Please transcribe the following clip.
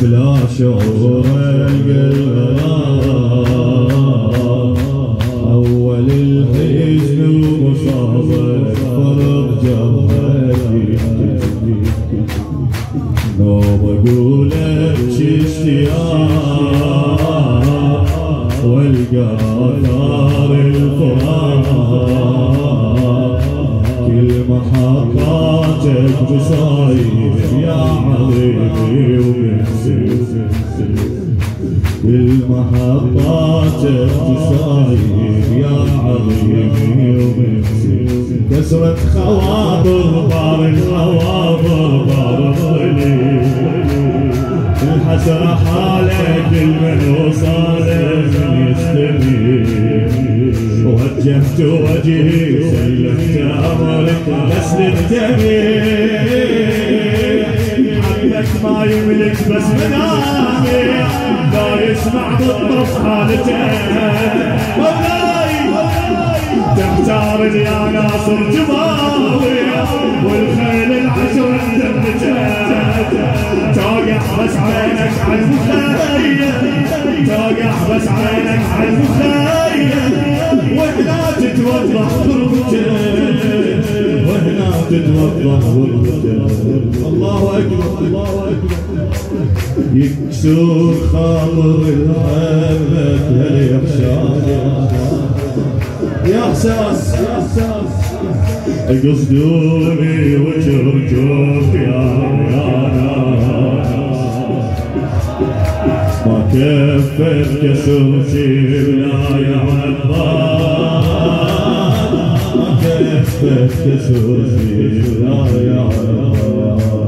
بلا شعور القلب أول الحزن ومصابك فرق جبهتي نوم أقولك اشتياق والقى آثار الفراق كل محطاتك بصاير يا عظيمي ومنسي كل محطاتك بصاير يا عظيمي ومنسي كسرت خواطر بار الخواطر بار الظليل الحسرة حالك المن وصالك من يستميل وجهت وجهي سلمت أمرك أسلمت أمير حبك ما يملك بس منامي لا يسمع بالطرف حالته مولاي تختار يا ناصر جماوي والخيل العشر اندمجت توقع بس عينك على المخيم توقع بس عينك على المخيم وهنا تتوضح غربته وهنا تتوضح غربته الله اكبر الله اكبر يكسر خاطر الحبك يا احساس قصدوني وجرجوف يا ناس ما كفت كسر شيبنا يا عباد ما كفت كسر شيبنا يا عباد